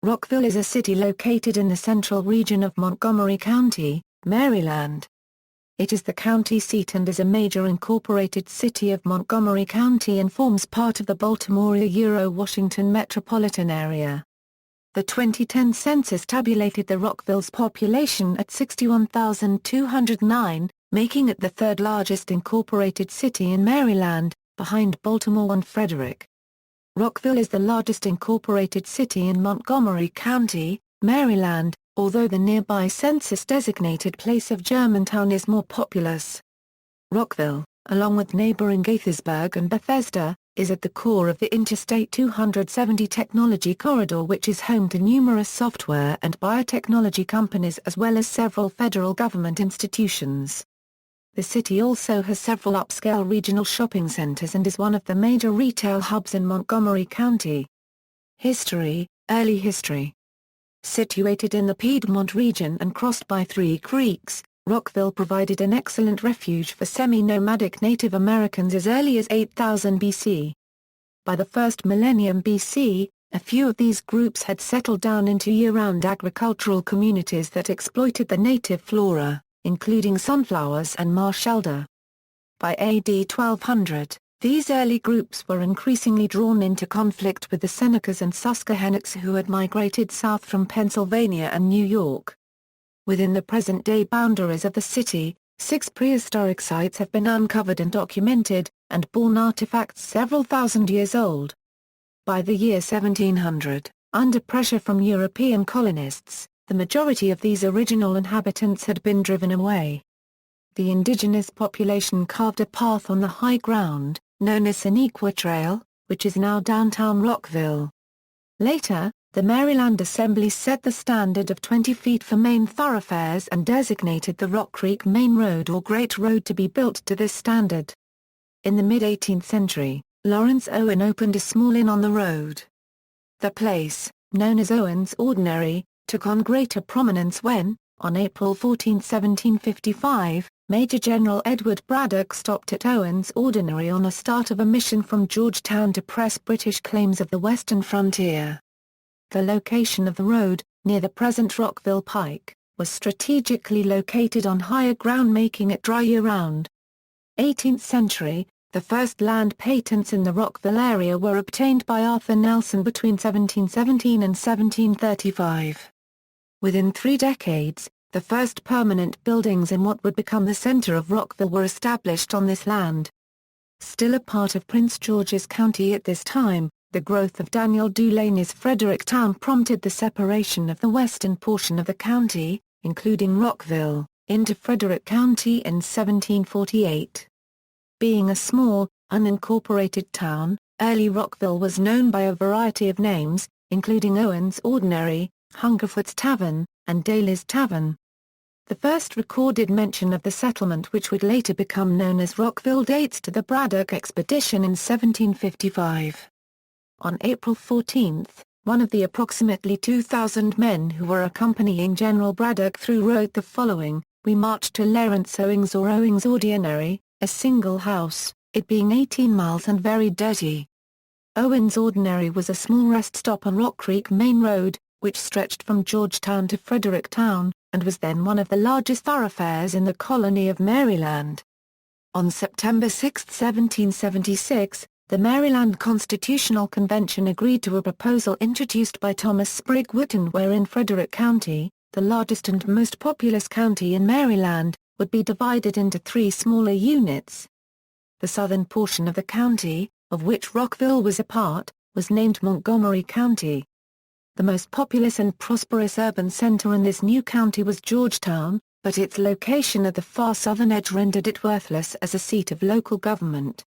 Rockville is a city located in the central region of Montgomery County, Maryland. It is the county seat and is a major incorporated city of Montgomery County and forms part of the Baltimore-Washington metropolitan area. The 2010 census tabulated the Rockville's population at 61,209, making it the third largest incorporated city in Maryland, behind Baltimore and Frederick. Rockville is the largest incorporated city in Montgomery County, Maryland, although the nearby census-designated place of Germantown is more populous. Rockville, along with neighboring Gaithersburg and Bethesda, is at the core of the Interstate 270 technology corridor, which is home to numerous software and biotechnology companies as well as several federal government institutions. The city also has several upscale regional shopping centers and is one of the major retail hubs in Montgomery County. History. Early history. Situated in the Piedmont region and crossed by 3 creeks, Rockville provided an excellent refuge for semi-nomadic Native Americans as early as 8000 BC. By the first millennium BC, a few of these groups had settled down into year-round agricultural communities that exploited the native flora, including sunflowers and marsh elder. By AD 1200, these early groups were increasingly drawn into conflict with the Senecas and Susquehannocks who had migrated south from Pennsylvania and New York. Within the present-day boundaries of the city, 6 prehistoric sites have been uncovered and documented, and born artifacts several thousand years old. By the year 1700, under pressure from European colonists, the majority of these original inhabitants had been driven away. The indigenous population carved a path on the high ground, known as Sonequa Trail, which is now downtown Rockville. Later, the Maryland Assembly set the standard of 20 feet for main thoroughfares and designated the Rock Creek Main Road or Great Road to be built to this standard. In the mid-18th century, Lawrence Owen opened a small inn on the road. The place, known as Owen's Ordinary, took on greater prominence when, on April 14, 1755, Major General Edward Braddock stopped at Owen's Ordinary on a start of a mission from Georgetown to press British claims of the western frontier. The location of the road, near the present Rockville Pike, was strategically located on higher ground, making it dry year-round. 18th century, the first land patents in the Rockville area were obtained by Arthur Nelson between 1717 and 1735. Within 3 decades, the first permanent buildings in what would become the center of Rockville were established on this land. Still a part of Prince George's County at this time, the growth of Daniel Dulaney's Fredericktown prompted the separation of the western portion of the county, including Rockville, into Frederick County in 1748. Being a small, unincorporated town, early Rockville was known by a variety of names, including Owen's Ordinary, Hungerford's Tavern, and Daly's Tavern. The first recorded mention of the settlement, which would later become known as Rockville, dates to the Braddock expedition in 1755. On April 14, one of the approximately 2,000 men who were accompanying General Braddock through wrote the following: "We marched to Lawrence Owings or Owings Ordinary, a single house, it being 18 miles and very dirty." Owens Ordinary was a small rest stop on Rock Creek Main Road, which stretched from Georgetown to Fredericktown, and was then one of the largest thoroughfares in the colony of Maryland. On September 6, 1776, the Maryland Constitutional Convention agreed to a proposal introduced by Thomas Sprigg Whitton wherein Frederick County, the largest and most populous county in Maryland, would be divided into 3 smaller units. The southern portion of the county, of which Rockville was a part, was named Montgomery County. The most populous and prosperous urban center in this new county was Georgetown, but its location at the far southern edge rendered it worthless as a seat of local government.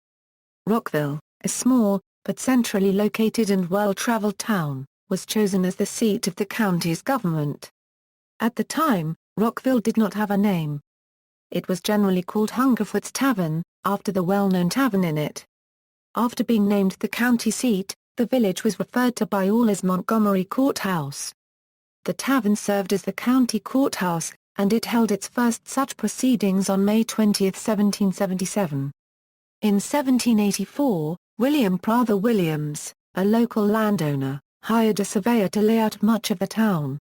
Rockville, a small, but centrally located and well-traveled town, was chosen as the seat of the county's government. At the time, Rockville did not have a name. It was generally called Hungerford's Tavern, after the well-known tavern in it. After being named the county seat, the village was referred to by all as Montgomery Courthouse. The tavern served as the county courthouse, and it held its first such proceedings on May 20, 1777. In 1784, William Prather Williams, a local landowner, hired a surveyor to lay out much of the town.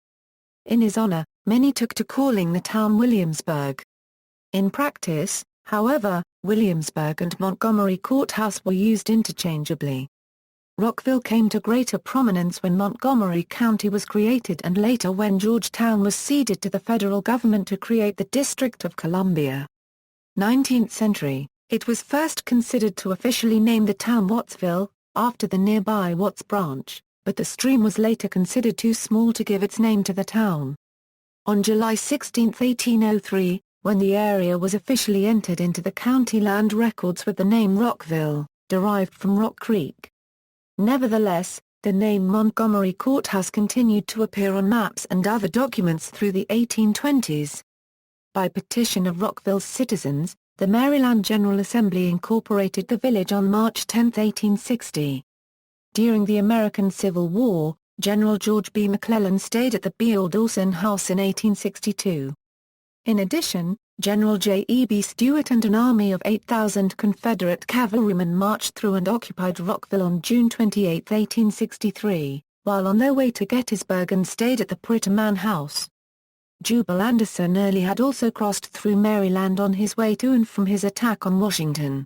In his honor, many took to calling the town Williamsburg. In practice, however, Williamsburg and Montgomery Courthouse were used interchangeably. Rockville came to greater prominence when Montgomery County was created and later when Georgetown was ceded to the federal government to create the District of Columbia. 19th century, it was first considered to officially name the town Wattsville, after the nearby Watts Branch, but the stream was later considered too small to give its name to the town. On July 16, 1803, when the area was officially entered into the county land records with the name Rockville, derived from Rock Creek. Nevertheless, the name Montgomery Courthouse continued to appear on maps and other documents through the 1820s. By petition of Rockville's citizens, the Maryland General Assembly incorporated the village on March 10, 1860. During the American Civil War, General George B. McClellan stayed at the B. Dawson House in 1862. In addition, General J. E. B. Stuart and an army of 8,000 Confederate cavalrymen marched through and occupied Rockville on June 28, 1863, while on their way to Gaithersburg and stayed at the Prettyman House. Jubal Anderson early had also crossed through Maryland on his way to and from his attack on Washington.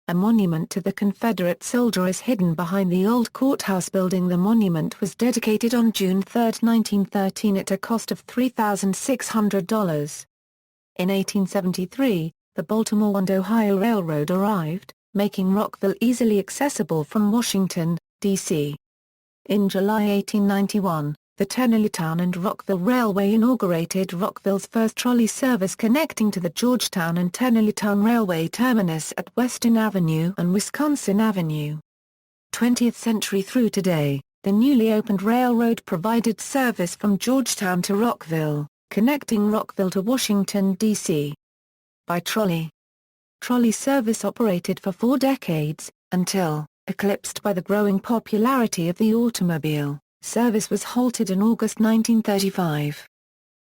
A monument to the Confederate soldier is hidden behind the old courthouse building. The monument was dedicated on June 3, 1913 at a cost of $3,600. In 1873, the Baltimore and Ohio Railroad arrived, making Rockville easily accessible from Washington, D.C. In July 1891, the Tennellytown and Rockville Railway inaugurated Rockville's first trolley service connecting to the Georgetown and Tennellytown Railway terminus at Western Avenue and Wisconsin Avenue. 20th century through today, the newly opened railroad provided service from Georgetown to Rockville, connecting Rockville to Washington, D.C. by trolley. Trolley service operated for 4 decades, until, eclipsed by the growing popularity of the automobile, service was halted in August 1935.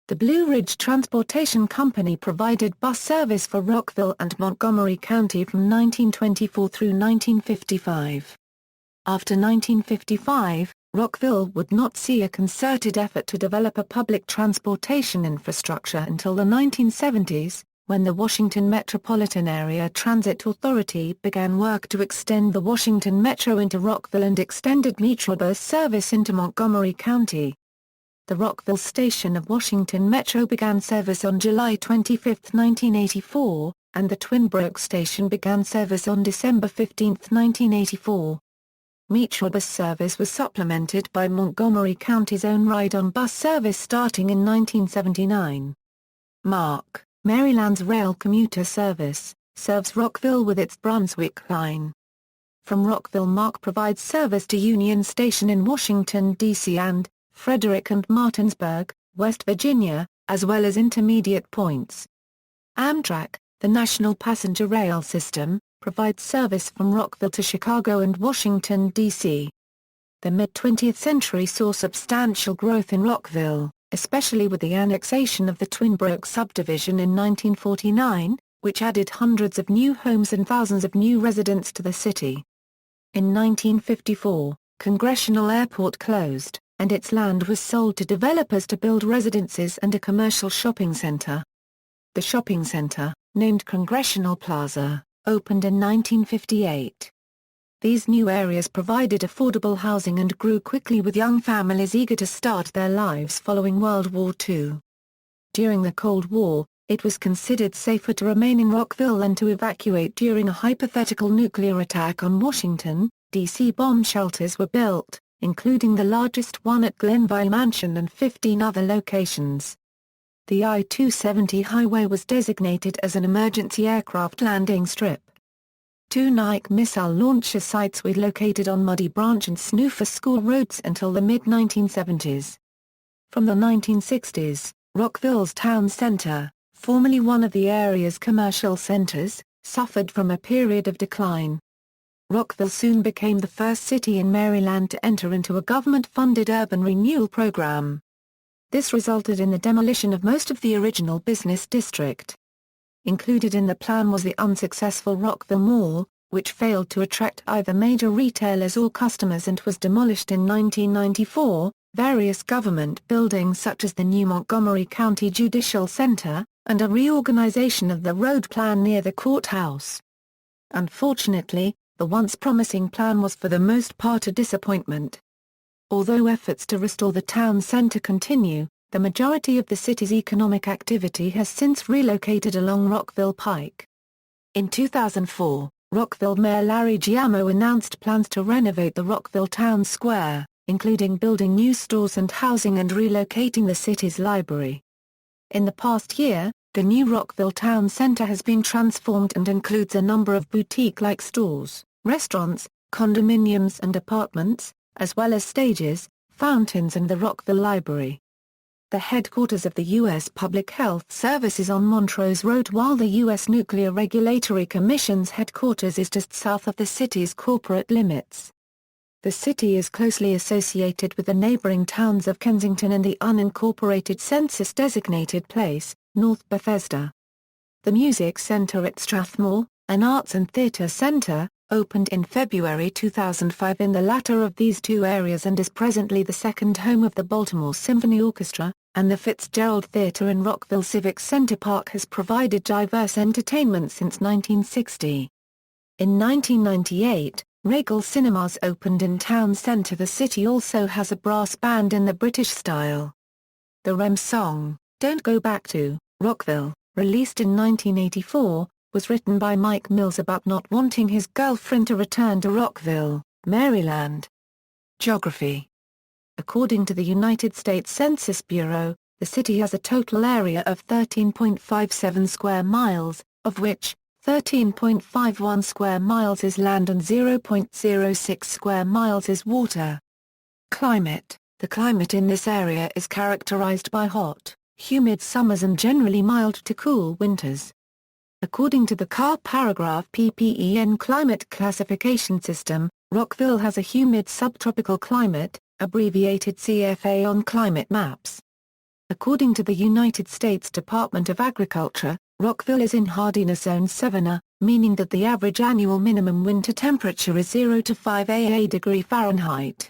The Blue Ridge Transportation Company provided bus service for Rockville and Montgomery County from 1924 through 1955. After 1955, Rockville would not see a concerted effort to develop a public transportation infrastructure until the 1970s, when the Washington Metropolitan Area Transit Authority began work to extend the Washington Metro into Rockville and extended Metrobus service into Montgomery County. The Rockville station of Washington Metro began service on July 25, 1984, and the Twinbrook station began service on December 15, 1984. Metrobus service was supplemented by Montgomery County's own ride-on bus service starting in 1979. MARC, Maryland's rail commuter service, serves Rockville with its Brunswick line. From Rockville, MARC provides service to Union Station in Washington, D.C. and Frederick and Martinsburg, West Virginia, as well as intermediate points. Amtrak, the national passenger rail system, provides service from Rockville to Chicago and Washington, D.C. The mid-20th century saw substantial growth in Rockville, especially with the annexation of the Twinbrook subdivision in 1949, which added hundreds of new homes and thousands of new residents to the city. In 1954, Congressional Airport closed, and its land was sold to developers to build residences and a commercial shopping center. The shopping center, named Congressional Plaza, opened in 1958. These new areas provided affordable housing and grew quickly with young families eager to start their lives following World War II. During the Cold War, it was considered safer to remain in Rockville than to evacuate during a hypothetical nuclear attack on Washington, D.C. Bomb shelters were built, including the largest one at Glenville Mansion and 15 other locations. The I-270 highway was designated as an emergency aircraft landing strip. 2 Nike missile launcher sites were located on Muddy Branch and Snoofer School roads until the mid-1970s. From the 1960s, Rockville's town center, formerly one of the area's commercial centers, suffered from a period of decline. Rockville soon became the first city in Maryland to enter into a government-funded urban renewal program. This resulted in the demolition of most of the original business district. Included in the plan was the unsuccessful Rockville Mall, which failed to attract either major retailers or customers and was demolished in 1994. Various government buildings such as the new Montgomery County Judicial Center, and a reorganization of the road plan near the courthouse. Unfortunately, the once promising plan was for the most part a disappointment. Although efforts to restore the town center continue, the majority of the city's economic activity has since relocated along Rockville Pike. In 2004, Rockville Mayor Larry Giammo announced plans to renovate the Rockville Town Square, including building new stores and housing and relocating the city's library. In the past year, the new Rockville Town Center has been transformed and includes a number of boutique-like stores, restaurants, condominiums and apartments, as well as stages, fountains and the Rockville Library. The headquarters of the U.S. Public Health Service is on Montrose Road, while the U.S. Nuclear Regulatory Commission's headquarters is just south of the city's corporate limits. The city is closely associated with the neighboring towns of Kensington and the unincorporated census-designated place, North Bethesda. The Music Center at Strathmore, an arts and theater center, opened in February 2005 in the latter of these two areas and is presently the second home of the Baltimore Symphony Orchestra, and the Fitzgerald Theater in Rockville Civic Center Park has provided diverse entertainment since 1960. In 1998, Regal Cinemas opened in town center. The city also has a brass band in the British style. The Rem song, Don't Go Back to Rockville, released in 1984, was written by Mike Mills about not wanting his girlfriend to return to Rockville, Maryland. Geography. According to the United States Census Bureau, the city has a total area of 13.57 square miles, of which 13.51 square miles is land and 0.06 square miles is water. Climate. The climate in this area is characterized by hot, humid summers and generally mild to cool winters. According to the CAR paragraph PPEN climate classification system, Rockville has a humid subtropical climate, abbreviated CFA on climate maps. According to the United States Department of Agriculture, Rockville is in hardiness zone 7A, meaning that the average annual minimum winter temperature is 0 to 5 °C.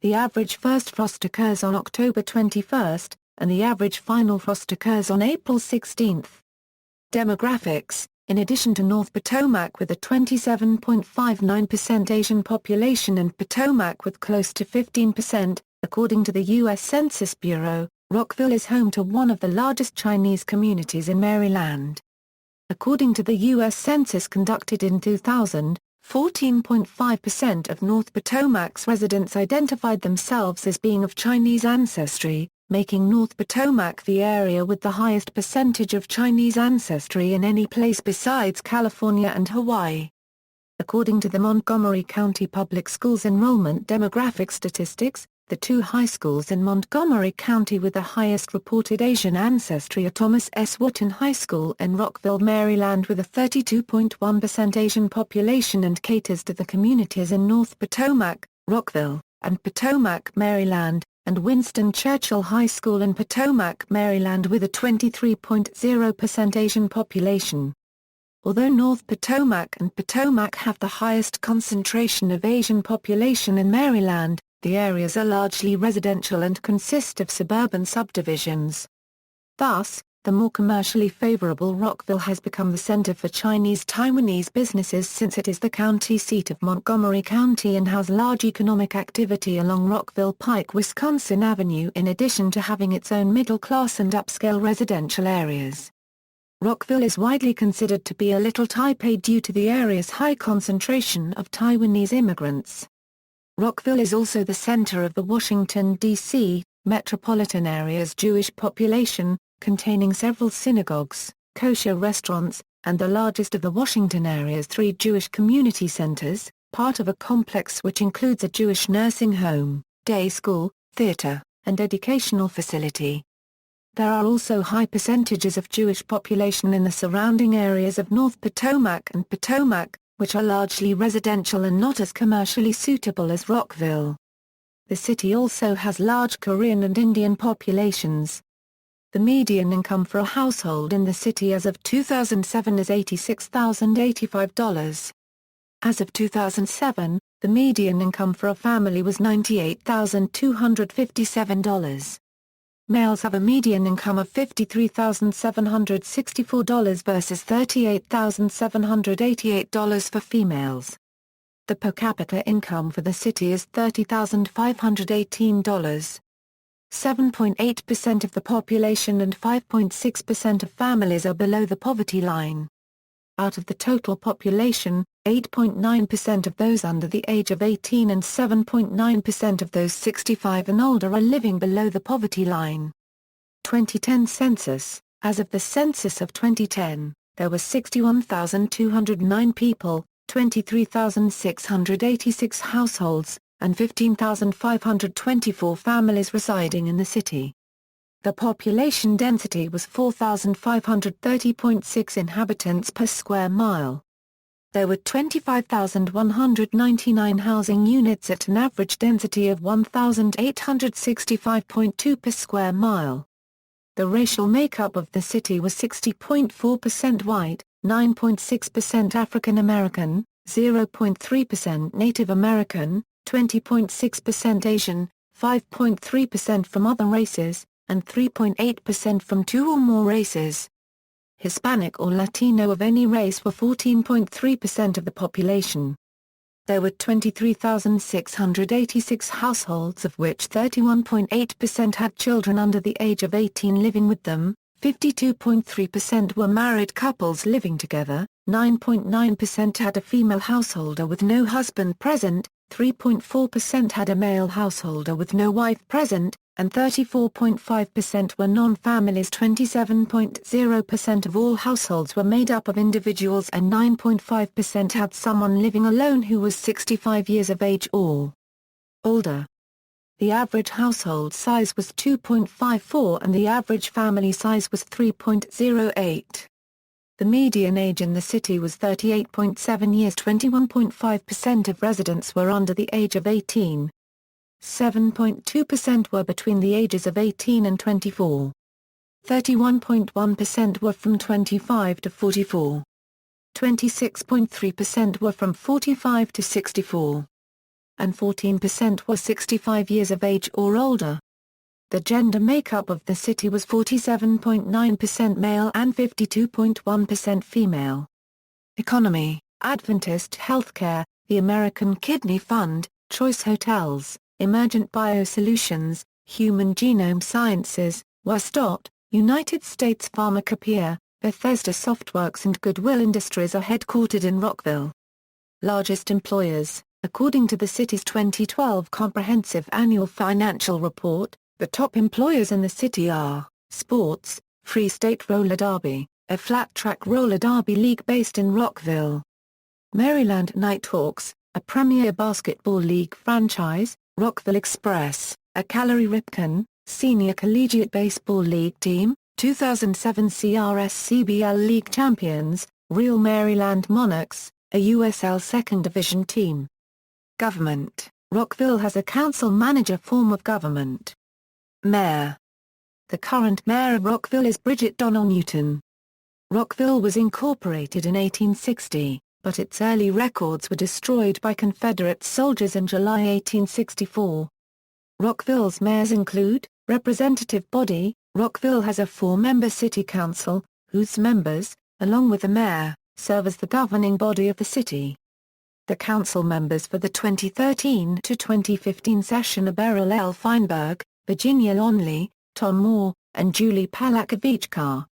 The average first frost occurs on October 21, and the average final frost occurs on April 16. Demographics. In addition to North Potomac with a 27.59% Asian population and Potomac with close to 15%, according to the U.S. Census Bureau, Rockville is home to one of the largest Chinese communities in Maryland. According to the U.S. Census conducted in 2000, 14.5% of North Potomac's residents identified themselves as being of Chinese ancestry, making North Potomac the area with the highest percentage of Chinese ancestry in any place besides California and Hawaii. According to the Montgomery County Public Schools enrollment demographic statistics, the two high schools in Montgomery County with the highest reported Asian ancestry are Thomas S. Wharton High School in Rockville, Maryland with a 32.1% Asian population and caters to the communities in North Potomac, Rockville, and Potomac, Maryland, and Winston Churchill High School in Potomac, Maryland with a 23.0% Asian population. Although North Potomac and Potomac have the highest concentration of Asian population in Maryland, the areas are largely residential and consist of suburban subdivisions. Thus, the more commercially favorable Rockville has become the center for Chinese-Taiwanese businesses since it is the county seat of Montgomery County and has large economic activity along Rockville Pike, Wisconsin Avenue in addition to having its own middle-class and upscale residential areas. Rockville is widely considered to be a little Type A due to the area's high concentration of Taiwanese immigrants. Rockville is also the center of the Washington, D.C., metropolitan area's Jewish population, containing several synagogues, kosher restaurants, and the largest of the Washington area's 3 Jewish community centers, part of a complex which includes a Jewish nursing home, day school, theater, and educational facility. There are also high percentages of Jewish population in the surrounding areas of North Potomac and Potomac, which are largely residential and not as commercially suitable as Rockville. The city also has large Korean and Indian populations. The median income for a household in the city as of 2007 is $86,085. As of 2007, the median income for a family was $98,257. Males have a median income of $53,764 versus $38,788 for females. The per capita income for the city is $30,518. 7.8% of the population and 5.6% of families are below the poverty line. Out of the total population, 8.9% of those under the age of 18 and 7.9% of those 65 and older are living below the poverty line. 2010 census. As of the census of 2010, there were 61,209 people, 23,686 households, and 15,524 families residing in the city. The population density was 4,530.6 inhabitants per square mile. There were 25,199 housing units at an average density of 1,865.2 per square mile. The racial makeup of the city was 60.4% white, 9.6% African American, 0.3% Native American, 20.6% Asian, 5.3% from other races, and 3.8% from two or more races. Hispanic or Latino of any race were 14.3% of the population. There were 23,686 households, of which 31.8% had children under the age of 18 living with them, 52.3% were married couples living together, 9.9% had a female householder with no husband present, 3.4% had a male householder with no wife present, and 34.5% were non-families. 27.0% of all households were made up of individuals and 9.5% had someone living alone who was 65 years of age or older. The average household size was 2.54 and the average family size was 3.08. The median age in the city was 38.7 years. 21.5% of residents were under the age of 18. 7.2% were between the ages of 18 and 24. 31.1% were from 25 to 44. 26.3% were from 45 to 64. And 14% were 65 years of age or older. The gender makeup of the city was 47.9% male and 52.1% female. Economy: Adventist Healthcare, the American Kidney Fund, Choice Hotels, Emergent Biosolutions, Human Genome Sciences, Westot, United States Pharmacopoeia, Bethesda Softworks and Goodwill Industries are headquartered in Rockville. Largest employers: according to the city's 2012 Comprehensive Annual Financial Report, the top employers in the city are Sports, Free State Roller Derby, a flat-track roller derby league based in Rockville. Maryland Nighthawks, a premier basketball league franchise. Rockville Express, a Callery Ripken, senior collegiate baseball league team, 2007 CRS-CBL League champions. Real Maryland Monarchs, a USL Second Division team. Government: Rockville has a council-manager form of government. Mayor: the current mayor of Rockville is Bridget Donnell Newton. Rockville was incorporated in 1860, but its early records were destroyed by Confederate soldiers in July 1864. Rockville's mayors include: representative body, Rockville has a 4-member city council, whose members, along with the mayor, serve as the governing body of the city. The council members for the 2013 to 2015 session are Beryl L. Feinberg, Virginia Lonley, Tom Moore, and Julie Palakovichkar.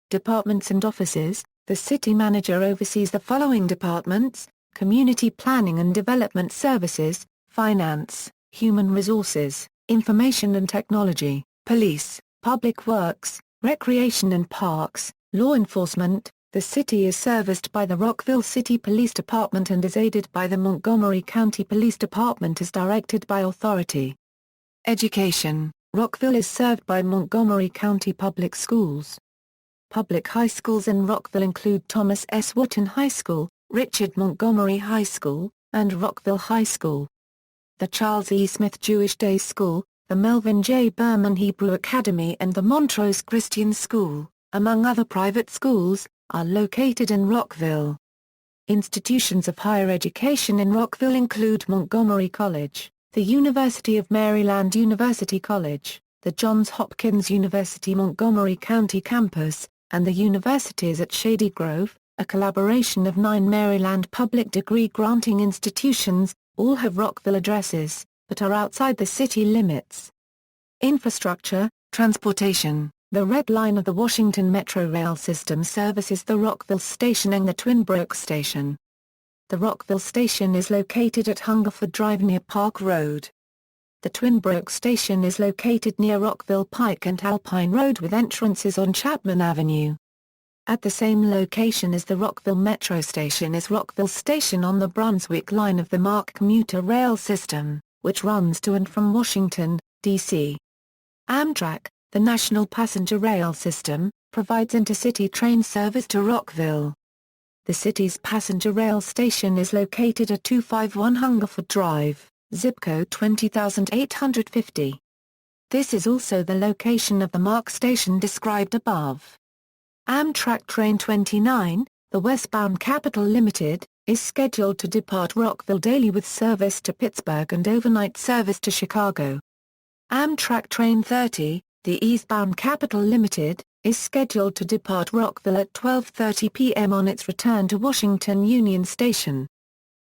Departments and offices: the city manager oversees the following departments: Community Planning and Development Services, Finance, Human Resources, Information and Technology, Police, Public Works, Recreation and Parks, Law Enforcement. The city is serviced by the Rockville City Police Department and is aided by the Montgomery County Police Department as directed by authority. Education: Rockville is served by Montgomery County Public Schools. Public high schools in Rockville include Thomas S. Wotton High School, Richard Montgomery High School, and Rockville High School. The Charles E. Smith Jewish Day School, the Melvin J. Berman Hebrew Academy and the Montrose Christian School, among other private schools, are located in Rockville. Institutions of higher education in Rockville include Montgomery College, the University of Maryland University College, the Johns Hopkins University Montgomery County campus, and the universities at Shady Grove, a collaboration of 9 Maryland public degree-granting institutions. All have Rockville addresses, but are outside the city limits. Infrastructure, transportation. The Red Line of the Washington Metro Rail System services the Rockville Station and the Twinbrook Station. The Rockville Station is located at Hungerford Drive near Park Road. The Twinbrook Station is located near Rockville Pike and Alpine Road with entrances on Chapman Avenue. At the same location as the Rockville Metro Station is Rockville Station on the Brunswick Line of the MARC commuter rail system, which runs to and from Washington, D.C. Amtrak, the national passenger rail system, provides intercity train service to Rockville. The city's passenger rail station is located at 251 Hungerford Drive, zip code 20850. This is also the location of the MARC station described above. Amtrak Train 29, the westbound Capital Limited, is scheduled to depart Rockville daily with service to Pittsburgh and overnight service to Chicago. Amtrak Train 30, the eastbound Capital Limited, is scheduled to depart Rockville at 12:30 p.m. on its return to Washington Union Station.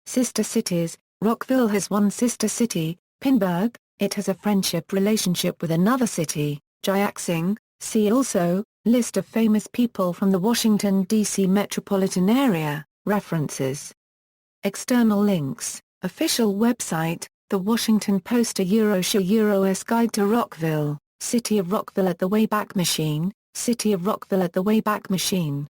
Sister cities. Rockville has one sister city, Pinburg. It has a friendship relationship with another city, Jiaxing. See also, List of famous people from the Washington, D.C. metropolitan area, references. External links, official website, The Washington Post Euro's Guide to Rockville, City of Rockville at the Wayback Machine, City of Rockville at the Wayback Machine.